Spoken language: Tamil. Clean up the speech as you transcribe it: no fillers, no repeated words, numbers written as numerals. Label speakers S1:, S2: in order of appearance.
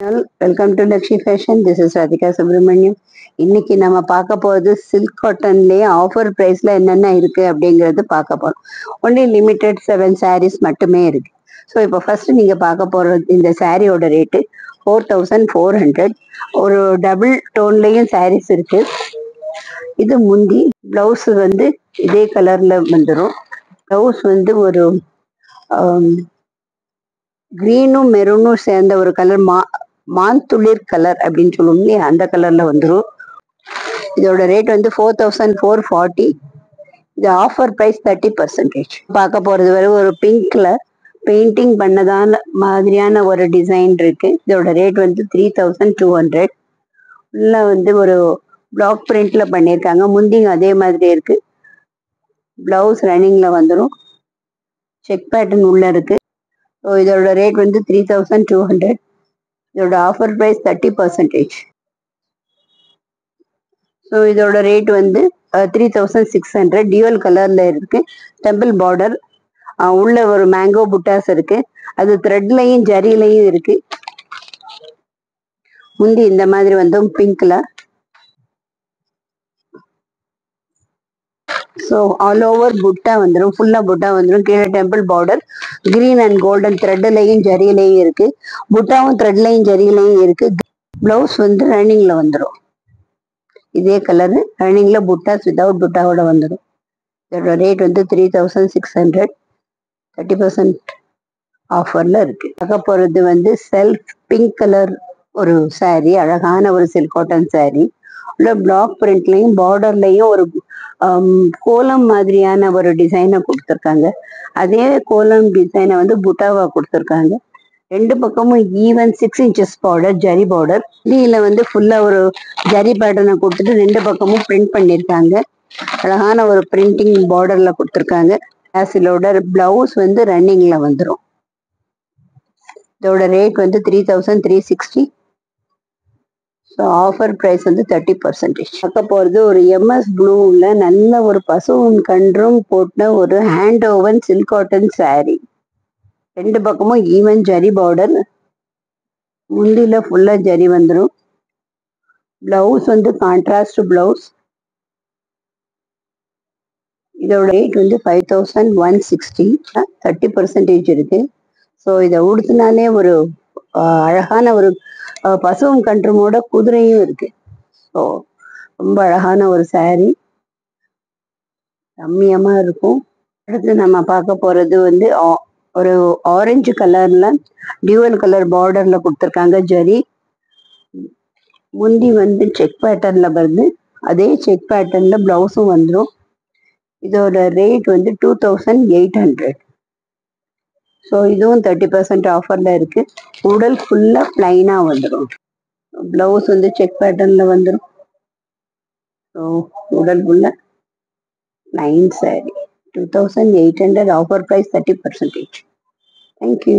S1: Welcome to Lakshmi fashion. This is Radhika Subramaniam. இன்னைக்கு நம்ம பார்க்க போகிறது சில்க் காட்டன்லேயே ஆஃபர் ப்ரைஸில் என்னென்ன இருக்குது அப்படிங்கிறது பார்க்க போகிறோம். ஒன்லி லிமிட்டெட் 7 sarees மட்டுமே இருக்குது. ஸோ இப்போ ஃபஸ்ட்டு நீங்கள் பார்க்க போகிறது இந்த சாரியோட ரேட்டு 4400. ஒரு டபுள் டோன்லேயும் sarees இருக்குது. இது முந்தி ப்ளவுஸு வந்து இதே கலரில் வந்துடும். ப்ளவுஸ் வந்து ஒரு க்ரீனும் மெரூனும் சேர்ந்த ஒரு கலர் மாந்துளிர் கலர் அப்படின்னு சொல்லுவோம் இல்லையா, அந்த கலர்ல வந்துடும். இதோட ரேட் வந்து 4440. இது ஆஃபர் ப்ரைஸ் 30%. பார்க்க போறது வரை ஒரு பிங்க்ல பெயிண்டிங் பண்ணதான மாதிரியான ஒரு டிசைன் இருக்கு. இதோட ரேட் வந்து 3200. உள்ள வந்து ஒரு பிளாக் பிரிண்ட்ல பண்ணியிருக்காங்க. முந்திங்க அதே மாதிரி இருக்கு. பிளவுஸ் ரன்னிங்ல வந்துடும். செக் பேட்டர்ன் உள்ள இருக்கு. ஸோ இதோட ரேட் வந்து 3200. இதோட ஆஃபர் ப்ரைஸ் 30%. ஸோ இதோட ரேட் வந்து 3600. டியூவல் கலர்ல இருக்கு. டெம்பிள் பார்டர், உள்ள ஒரு மேங்கோ புட்டாஸ் இருக்கு. அது த்ரெட்லையும் ஜரிலையும் இருக்கு. முந்தி இந்த மாதிரி வந்து பிங்க்ல. ஸோ ஆல் ஓவர் புட்டா வந்துடும். ஃபுல்லா புட்டா வந்துடும். கீழே temple border green and golden த்ரெட்லையும் ஜரிலையும் இருக்கு. புட்டாவும் த்ரெட்லையும் ஜரிலையும் இருக்கு. பிளவுஸ் வந்து ரன்னிங்ல வந்துடும். இதே கலரு ரன்னிங்ல புட்டாஸ் வித்தவுட் புட்டாவோட வந்துடும். இதோட ரேட் வந்து 3600. 30% ஆஃபர்ல இருக்கு. பார்க்க போறது வந்து செல்ஃப் பிங்க் கலர் ஒரு சாரி, அழகான ஒரு சில்க் காட்டன் சாரி. உள்ள பிளாக் பிரிண்ட்லையும் பார்டர்லையும் ஒரு கோலம் மாதிரியான ஒரு டிசைனை கொடுத்துருக்காங்க. அதே கோலம் டிசைனை வந்து புட்டாவா கொடுத்துருக்காங்க. ரெண்டு பக்கமும் even 6 inches border, zari border. இதுல வந்து ஃபுல்லா ஒரு ஜரி பேட்டர்னை கொடுத்துட்டு ரெண்டு பக்கமும் பிரிண்ட் பண்ணியிருக்காங்க. அழகான ஒரு பிரிண்டிங் பார்டர்ல கொடுத்துருக்காங்க. இதோட பிளவுஸ் வந்து ரன்னிங்ல வந்துடும். இதோட ரேட் வந்து 3360. ஸோ ஆஃபர் ப்ரைஸ் வந்து 30%. பார்க்க போகிறது ஒரு எம்எஸ் ப்ளூவில் நல்ல ஒரு பசுவும் கன்றும் போட்ட ஒரு hand oven silk cotton sorry. ரெண்டு பக்கமும் ஈவன் ஜரி பார்டர். முந்தில ஃபுல்லா ஜரி வந்துடும். பிளவுஸ் வந்து கான்ட்ராஸ்ட் பிளவுஸ். இதோட ரேட் வந்து 5160. 30% இருக்கு. ஸோ இதை உடுத்தினாலே ஒரு அழகான ஒரு பசுவும் கன்றுமோட குதிரையும் இருக்கு. ஸோ ரொம்ப அழகான ஒரு சாரி, ரம்மியமா இருக்கும். அடுத்து நம்ம பார்க்க போறது வந்து ஒரு ஆரஞ்சு கலர்ல டியூவல் கலர் பார்டர்ல கொடுத்துருக்காங்க ஜரி. முந்தி வந்து செக் பேட்டர்ன்ல வருது. அதே செக் பேட்டர்ன்ல பிளவுஸும் வந்துடும். இதோட ரேட் வந்து 2800. ஸோ இதுவும் 30% ஆஃபர்ல இருக்கு. உடல் ஃபுல்லா பிளைனா வந்துடும். பிளவுஸ் வந்து செக் பேட்டர்ன்ல வந்துடும். ஸோ உடல் ஃபுல்லா plain sari. 2800. Offer price 30%. Thank you.